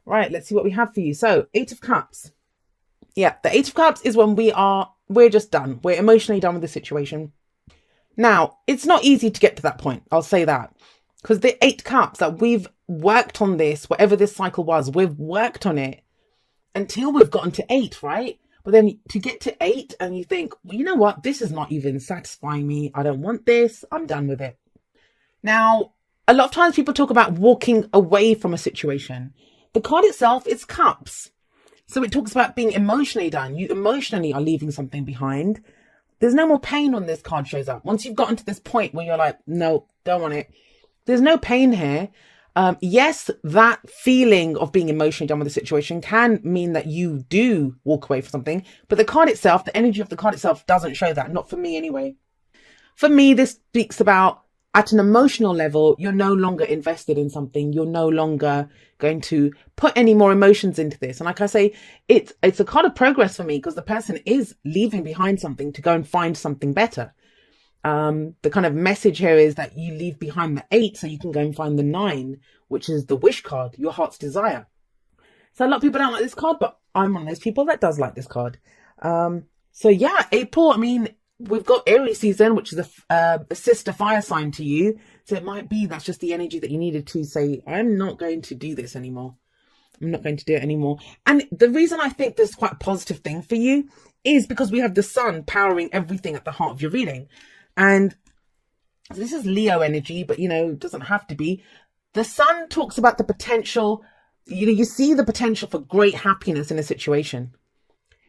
Right, let's see what we have for you. So, Eight of Cups. Yeah, the Eight of Cups is when we're just done. We're emotionally done with the situation. Now, it's not easy to get to that point. I'll say that. Because the Eight Cups, that we've worked on this, whatever this cycle was, we've worked on it until we've gotten to eight, right? But then to get to eight and you think, well, you know what? This is not even satisfying me. I don't want this. I'm done with it. Now, a lot of times people talk about walking away from a situation. The card itself is cups. So it talks about being emotionally done. You emotionally are leaving something behind. There's no more pain when this card shows up. Once you've gotten to this point where you're like, no, don't want it. There's no pain here. Yes, that feeling of being emotionally done with the situation can mean that you do walk away from something. But the card itself, the energy of the card itself doesn't show that. Not for me anyway. For me, this speaks about at an emotional level, you're no longer invested in something. You're no longer going to put any more emotions into this. And like I say, it's a card of progress for me because the person is leaving behind something to go and find something better. The kind of message here is that you leave behind the 8 so you can go and find the 9, which is the wish card, your heart's desire. So a lot of people don't like this card, but I'm one of those people that does like this card. So yeah, April, I mean, we've got Aries season, which is a sister fire sign to you. So it might be that's just the energy that you needed to say, I'm not going to do this anymore. I'm not going to do it anymore. And the reason I think this is quite a positive thing for you is because we have the sun powering everything at the heart of your reading. And this is Leo energy, but, it doesn't have to be. The sun talks about the potential, you see the potential for great happiness in a situation.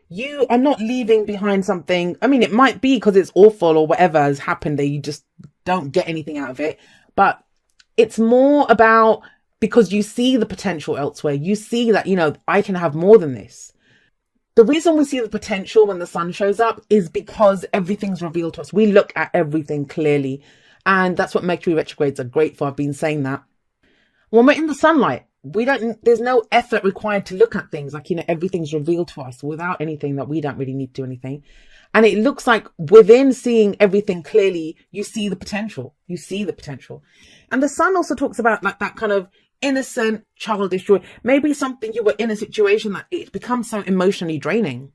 You are not leaving behind something. I mean, it might be because it's awful or whatever has happened that you just don't get anything out of it. But it's more about because you see the potential elsewhere. You see that, I can have more than this. The reason we see the potential when the sun shows up is because everything's revealed to us. We look at everything clearly. And that's what Mercury retrogrades are great for. I've been saying that. When we're in the sunlight, there's no effort required to look at things. Like, everything's revealed to us without anything that we don't really need to do anything. And it looks like within seeing everything clearly, you see the potential. You see the potential. And the sun also talks about like that kind of innocent, childish joy. Maybe something you were in a situation that it becomes so emotionally draining.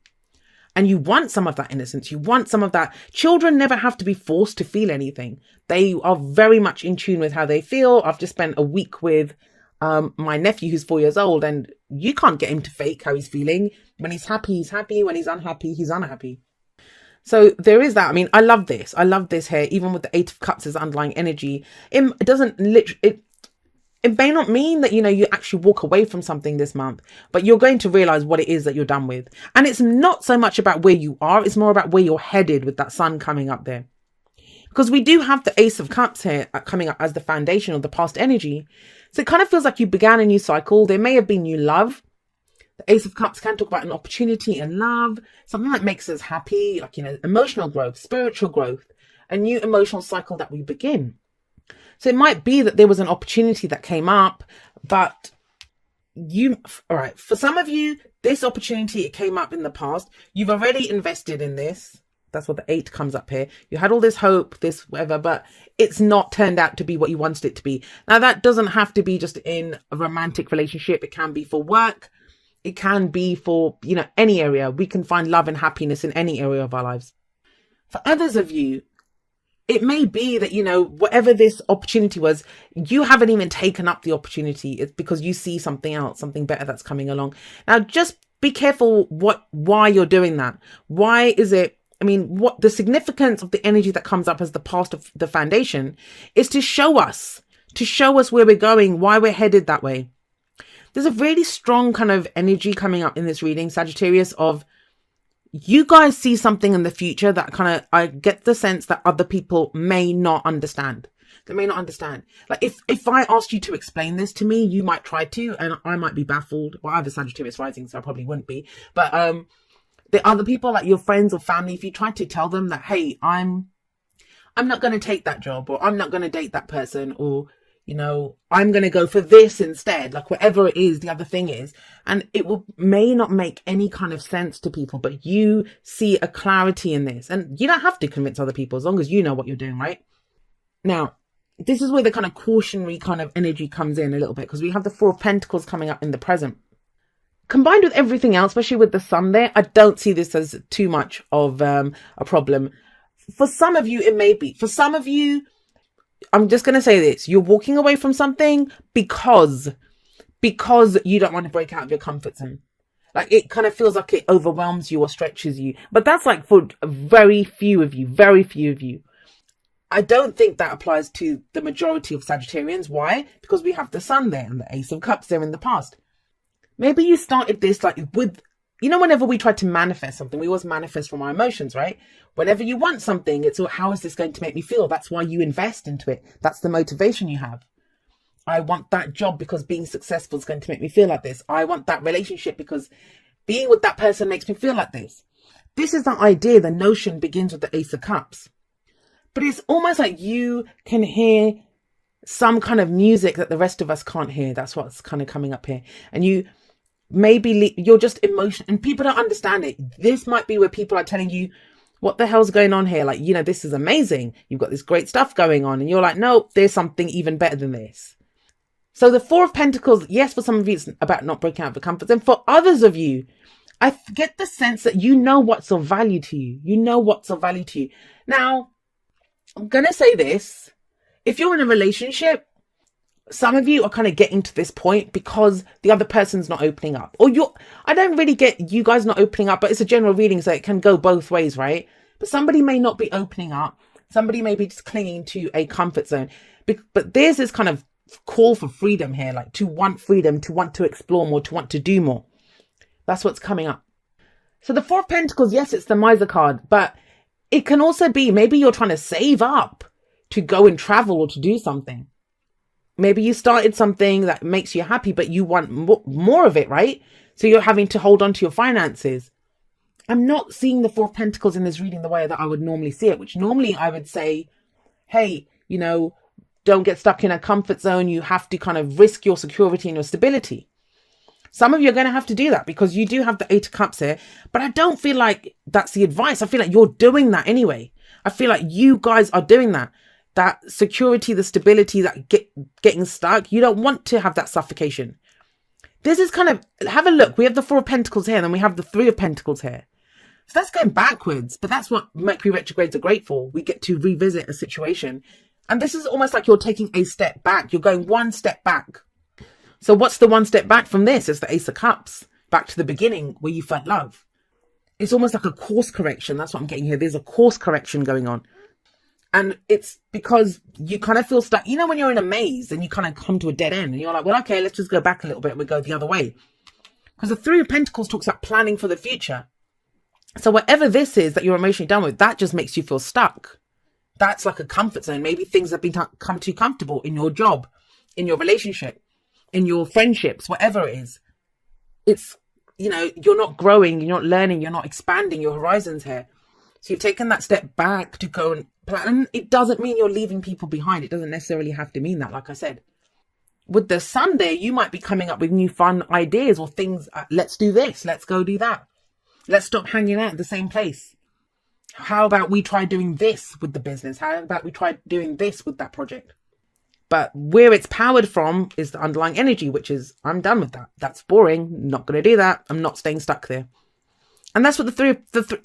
And you want some of that innocence. You want some of that. Children never have to be forced to feel anything. They are very much in tune with how they feel. I've just spent a week with my nephew who's 4 years old, and you can't get him to fake how he's feeling. When he's happy, he's happy. When he's unhappy, he's unhappy. So there is that. I mean, I love this. I love this here, even with the 8 of Cups as underlying energy. It doesn't literally... It may not mean that, you actually walk away from something this month, but you're going to realize what it is that you're done with. And it's not so much about where you are. It's more about where you're headed with that sun coming up there. Because we do have the Ace of Cups here coming up as the foundation of the past energy. So it kind of feels like you began a new cycle. There may have been new love. The Ace of Cups can talk about an opportunity in love, something that makes us happy, like, emotional growth, spiritual growth, a new emotional cycle that we begin. So it might be that there was an opportunity that came up, but all right, for some of you, this opportunity, it came up in the past. You've already invested in this. That's what the 8 comes up here. You had all this hope, this whatever, but it's not turned out to be what you wanted it to be. Now, that doesn't have to be just in a romantic relationship. It can be for work. It can be for, any area. We can find love and happiness in any area of our lives. For others of you, it may be that, whatever this opportunity was, you haven't even taken up the opportunity. It's because you see something else, something better that's coming along. Now, just be careful why you're doing that. Why is it? I mean, what the significance of the energy that comes up as the past of the foundation is to show us where we're going, why we're headed that way. There's a really strong kind of energy coming up in this reading, Sagittarius, of you guys see something in the future that I get the sense that other people may not understand. They may not understand. Like if I asked you to explain this to me, you might try to, and I might be baffled. Well, I have a Sagittarius rising, so I probably wouldn't be. But the other people, like your friends or family, if you try to tell them that, hey, I'm not going to take that job, or I'm not going to date that person, or I'm going to go for this instead, like whatever it is, the other thing is, and it may not make any kind of sense to people, but you see a clarity in this, and you don't have to convince other people as long as you know what you're doing, right? Now, this is where the kind of cautionary kind of energy comes in a little bit, because we have the 4 of Pentacles coming up in the present. combined with everything else, especially with the sun there, I don't see this as too much of a problem. For some of you, it may be. For some of you, I'm just going to say this. You're walking away from something because you don't want to break out of your comfort zone. Like, it kind of feels like it overwhelms you or stretches you. But that's like for very few of you. I don't think that applies to the majority of Sagittarians. Why? Because we have the sun there and the Ace of Cups there in the past. Maybe you started this like with, whenever we try to manifest something, we always manifest from our emotions, right? Whenever you want something, it's how is this going to make me feel? That's why you invest into it. That's the motivation you have. I want that job because being successful is going to make me feel like this. I want that relationship because being with that person makes me feel like this. This is the idea. The notion begins with the Ace of Cups. But it's almost like you can hear some kind of music that the rest of us can't hear. That's what's kind of coming up here. And you're just emotional and people don't understand it. This might be where people are telling you, what the hell's going on here? Like, this is amazing. You've got this great stuff going on. And you're like, no, there's something even better than this. So the Four of Pentacles, yes, for some of you, it's about not breaking out of the comfort zone. For others of you, I get the sense that you know what's of value to you. You know what's of value to you. Now, I'm going to say this. If you're in a relationship, some of you are kind of getting to this point because the other person's not opening up. I don't really get you guys not opening up, but it's a general reading, so it can go both ways, right? But somebody may not be opening up. Somebody may be just clinging to a comfort zone. But there's this kind of call for freedom here, like to want freedom, to want to explore more, to want to do more. That's what's coming up. So the Four of Pentacles, yes, it's the Miser card, but it can also be maybe you're trying to save up to go and travel or to do something. Maybe you started something that makes you happy, but you want more of it, right? So you're having to hold on to your finances. I'm not seeing the Four of Pentacles in this reading the way that I would normally see it, which normally I would say, hey, don't get stuck in a comfort zone. You have to kind of risk your security and your stability. Some of you are going to have to do that because you do have the Eight of Cups here, but I don't feel like that's the advice. I feel like you're doing that anyway. I feel like you guys are doing that. That security, the stability, that getting stuck. You don't want to have that suffocation. This is kind of, have a look. We have the Four of Pentacles here and then we have the Three of Pentacles here. So that's going backwards, but that's what Mercury retrogrades are great for. We get to revisit a situation. And this is almost like you're taking a step back. You're going one step back. So what's the one step back from this? It's the Ace of Cups. Back to the beginning where you felt love. It's almost like a course correction. That's what I'm getting here. There's a course correction going on. And it's because you kind of feel stuck. When you're in a maze and you kind of come to a dead end and you're like, well, okay, let's just go back a little bit and we go the other way. Because the Three of Pentacles talks about planning for the future. So whatever this is that you're emotionally done with, that just makes you feel stuck. That's like a comfort zone. Maybe things have become too comfortable in your job, in your relationship, in your friendships, whatever it is. It's, you're not growing, you're not learning, you're not expanding your horizons here. So you've taken that step back to go and plan. And it doesn't mean you're leaving people behind. It doesn't necessarily have to mean that, like I said. With the sun there, you might be coming up with new fun ideas or things. Let's do this. Let's go do that. Let's stop hanging out at the same place. How about we try doing this with the business? How about we try doing this with that project? But where it's powered from is the underlying energy, which is, I'm done with that. That's boring. Not going to do that. I'm not staying stuck there. And that's what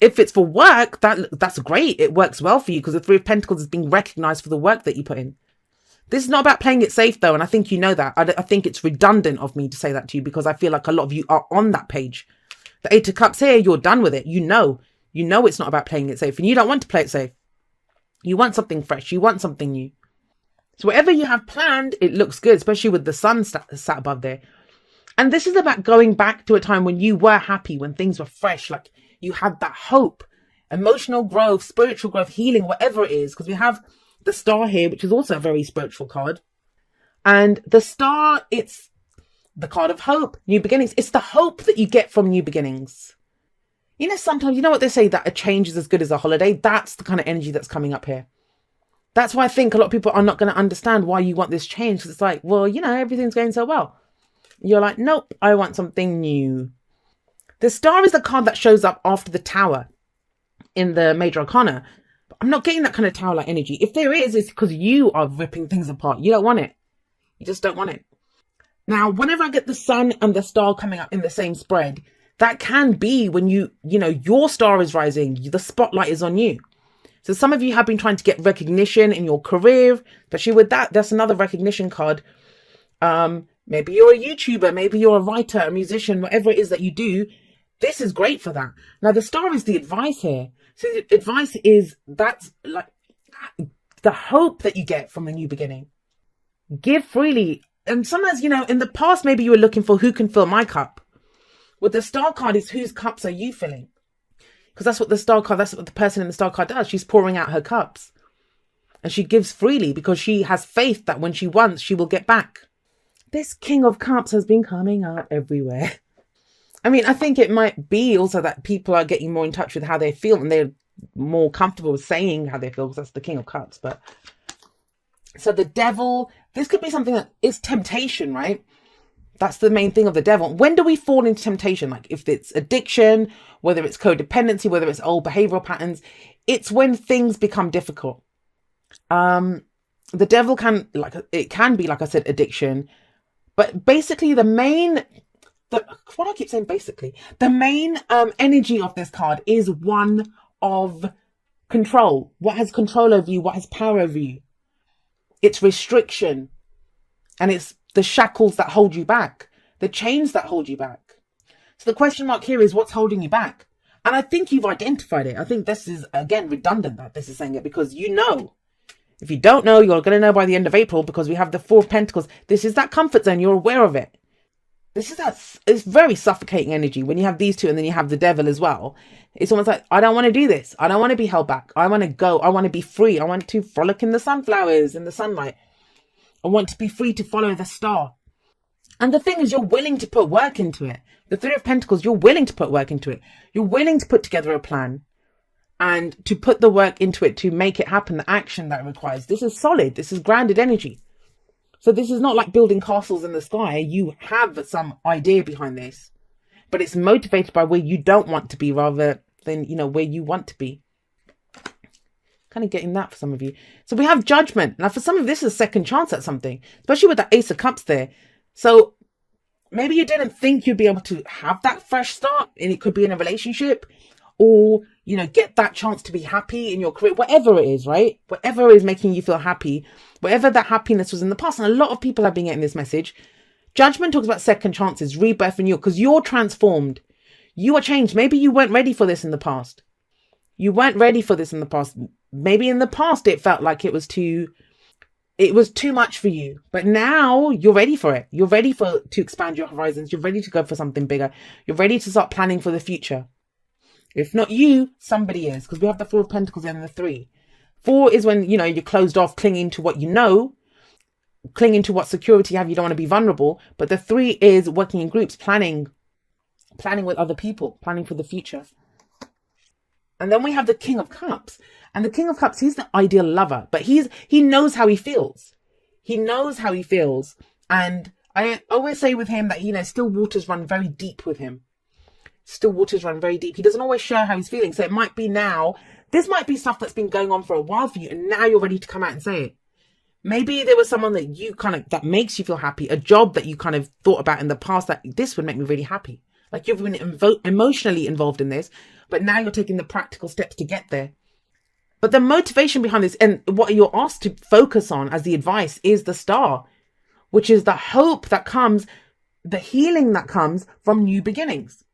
if it's for work, that's great. It works well for you because the Three of Pentacles is being recognized for the work that you put in. This is not about playing it safe though. And I think you know that. I think it's redundant of me to say that to you because I feel like a lot of you are on that page. The Eight of Cups here, you're done with it. You know it's not about playing it safe and you don't want to play it safe. You want something fresh. You want something new. So whatever you have planned, it looks good, especially with the sun sat above there. And this is about going back to a time when you were happy, when things were fresh, like you had that hope, emotional growth, spiritual growth, healing, whatever it is. Because we have the Star here, which is also a very spiritual card. And the Star, it's the card of hope, new beginnings. It's the hope that you get from new beginnings. Sometimes, what they say, that a change is as good as a holiday. That's the kind of energy that's coming up here. That's why I think a lot of people are not going to understand why you want this change. Because it's like, well, everything's going so well. You're like, nope, I want something new. The Star is the card that shows up after the Tower in the Major Arcana. But I'm not getting that kind of Tower-like energy. If there is, it's because you are ripping things apart. You don't want it. You just don't want it. Now, whenever I get the sun and the star coming up in the same spread, that can be when your star is rising, the spotlight is on you. So some of you have been trying to get recognition in your career, especially with that. That's another recognition card. Maybe you're a YouTuber, maybe you're a writer, a musician, whatever it is that you do. This is great for that. Now, the star is the advice here. So the advice is that's like the hope that you get from a new beginning. Give freely. And sometimes, in the past, maybe you were looking for who can fill my cup. With the star card is whose cups are you filling? Because that's what the person in the star card does. She's pouring out her cups. And she gives freely because she has faith that when she wants, she will get back. This King of Cups has been coming out everywhere. I mean, I think it might be also that people are getting more in touch with how they feel and they're more comfortable with saying how they feel because that's the King of Cups. But so the devil, this could be something that is temptation, right? That's the main thing of the devil. When do we fall into temptation? Like if it's addiction, whether it's codependency, whether it's old behavioral patterns, it's when things become difficult. The devil can be, like I said, addiction. But basically the main energy of this card is one of control. What has control over you? What has power over you? It's restriction. And it's the shackles that hold you back. The chains that hold you back. So the question mark here is what's holding you back? And I think you've identified it. I think this is, again, redundant that this is saying it because you know. If you don't know, you're going to know by the end of April because we have the Four of Pentacles. This is that comfort zone. You're aware of it. It's very suffocating energy when you have these two and then you have the devil as well. It's almost like, I don't want to do this. I don't want to be held back. I want to go. I want to be free. I want to frolic in the sunflowers, in the sunlight. I want to be free to follow the star. And the thing is, you're willing to put work into it. The Three of Pentacles, you're willing to put work into it. You're willing to put together a plan and to put the work into it to make it happen, the action that it requires. This is solid. This is grounded energy. So this is not like building castles in the sky. You have some idea behind this, but it's motivated by where you don't want to be rather than, where you want to be. Kind of getting that for some of you. So we have judgment. Now for some of this is a second chance at something, especially with the Ace of Cups there. So maybe you didn't think you'd be able to have that fresh start, and it could be in a relationship or, get that chance to be happy in your career, whatever it is, right? Whatever is making you feel happy, whatever that happiness was in the past. And a lot of people have been getting this message. Judgment talks about second chances, rebirth, renewal, because you're transformed. You are changed. Maybe you weren't ready for this in the past. Maybe in the past it felt like it was too much for you, but now you're ready for it. You're ready to expand your horizons. You're ready to go for something bigger. You're ready to start planning for the future. If not you, somebody is, because we have the Four of Pentacles and the Three. 4 is when, you're closed off, clinging to what you know, clinging to what security you have. You don't want to be vulnerable. But the 3 is working in groups, planning with other people, planning for the future. And then we have the King of Cups. And the King of Cups, he's the ideal lover, but he knows how he feels. He knows how he feels. And I always say with him that, still waters run very deep with him. Still waters run very deep. He doesn't always share how he's feeling. So it might be now, this might be stuff that's been going on for a while for you. And now you're ready to come out and say it. Maybe there was someone that you that makes you feel happy. A job that you kind of thought about in the past that this would make me really happy. Like you've been emotionally involved in this, but now you're taking the practical steps to get there. But the motivation behind this and what you're asked to focus on as the advice is the star, which is the hope that comes, the healing that comes from new beginnings.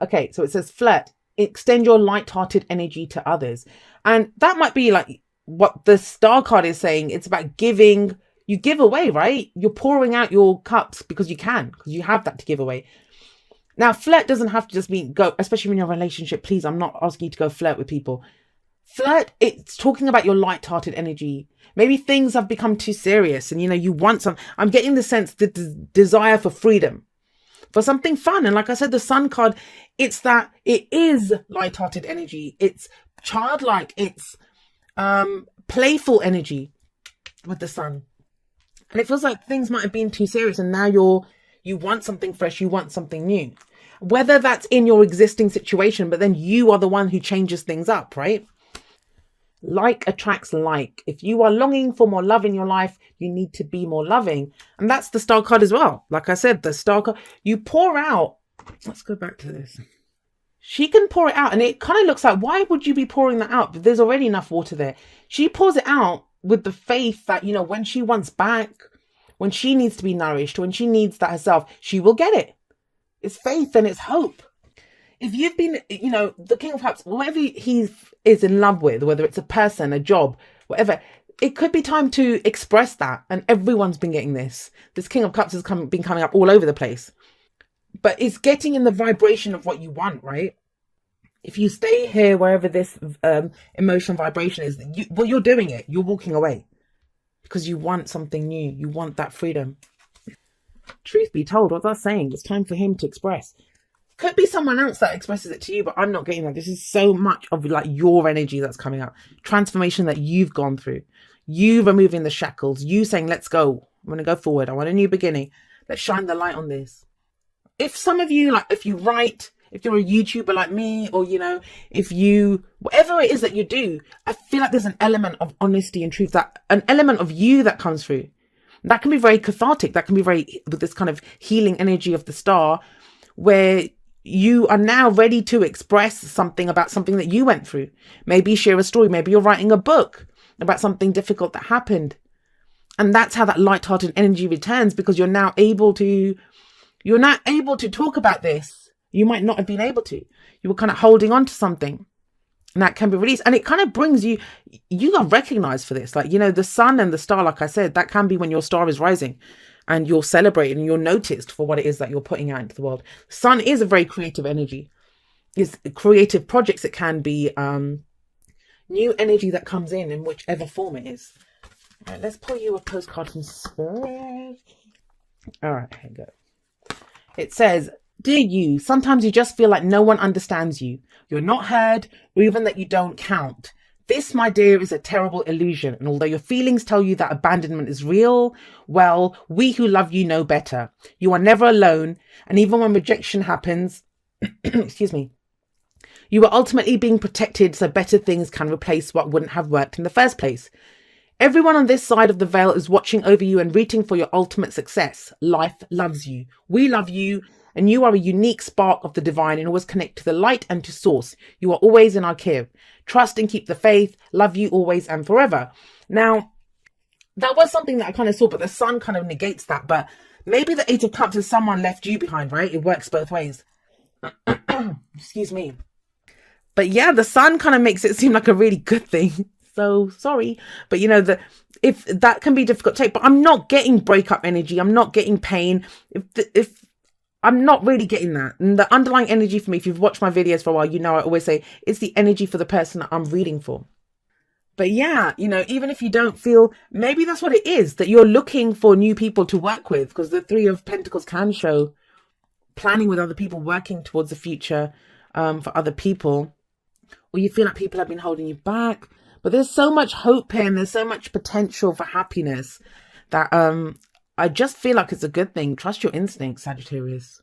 Okay, so it says flirt, extend your light-hearted energy to others. And that might be like what the star card is saying. It's about giving. You give away, right? You're pouring out your cups because you can, because you have that to give away. Now, flirt doesn't have to just mean go, especially when you're in a relationship. Please, I'm not asking you to go flirt with people. Flirt, it's talking about your light-hearted energy. Maybe things have become too serious and, you want some. I'm getting the sense, the desire for freedom, for something fun. And like I said, the Sun card, it's that it is light-hearted energy. It's childlike. It's playful energy with the Sun. And it feels like things might have been too serious. And now you want something fresh. You want something new. Whether that's in your existing situation, but then you are the one who changes things up, right? Like attracts like. If you are longing for more love in your life, you need to be more loving. And that's the star card as well. Like I said, the star card, you pour out. Let's go back to this. She can pour it out, and it kind of looks like, why would you be pouring that out? But there's already enough water there. She pours it out with the faith that, you know, when she wants back, when she needs to be nourished, when she needs that herself, she will get it. It's faith and it's hope. If you've been, you know, the King of Cups, whatever he is in love with, whether it's a person, a job, whatever, it could be time to express that. And everyone's been getting this. This King of Cups has been coming up all over the place. But it's getting in the vibration of what you want, right? If you stay here, wherever this emotional vibration is, you're doing it. You're walking away because you want something new. You want that freedom. Truth be told, what that's saying, it's time for him to express. Could be someone else that expresses it to you, but I'm not getting that. This is so much of like your energy that's coming out. Transformation that you've gone through. You removing the shackles. You saying, let's go. I'm going to go forward. I want a new beginning. Let's shine the light on this. If some of you, like, if you write, if you're a YouTuber like me, or, you know, if you, whatever it is that you do, I feel like there's an element of honesty and truth, that an element of you that comes through. That can be very cathartic. That can be very, with this kind of healing energy of the star, where you are now ready to express something about something that you went through. Maybe share a story. Maybe you're writing a book about something difficult that happened. And that's how that light-hearted energy returns, because you're now able to talk about this. You might not have been able to. You were kind of holding on to something, and that can be released. And it kind of brings you are recognized for this. Like, you know, the sun and the star, like I said, that can be when your star is rising. And you're celebrated and you're noticed for what it is that you're putting out into the world. Sun is a very creative energy. It's creative projects. It can be new energy that comes in whichever form it is. All right, let's pull you a postcard from Spirit. All right, here we go. It says, dear you, sometimes you just feel like no one understands you. You're not heard, or even that you don't count. This, my dear, is a terrible illusion. And although your feelings tell you that abandonment is real, well, we who love you know better. You are never alone. And even when rejection happens, excuse me, you are ultimately being protected so better things can replace what wouldn't have worked in the first place. Everyone on this side of the veil is watching over you and rooting for your ultimate success. Life loves you. We love you. And you are a unique spark of the divine and always connect to the light and to source. You are always in our care. Trust and keep the faith. Love you always and forever. Now, that was something that I kind of saw, but the sun kind of negates that. But maybe the Eight of Cups is someone left you behind, right? It works both ways. Excuse me. But yeah, the sun kind of makes it seem like a really good thing. So sorry. But you know, if that can be difficult to take, but I'm not getting breakup energy. I'm not getting pain. If I'm not really getting that. And the underlying energy for me, if you've watched my videos for a while, you know I always say it's the energy for the person that I'm reading for. But yeah, you know, even if you don't feel, maybe that's what it is, that you're looking for new people to work with, because the Three of Pentacles can show planning with other people, working towards the future for other people. Or you feel like people have been holding you back. But there's so much hope here and there's so much potential for happiness that I just feel like it's a good thing. Trust your instincts, Sagittarius.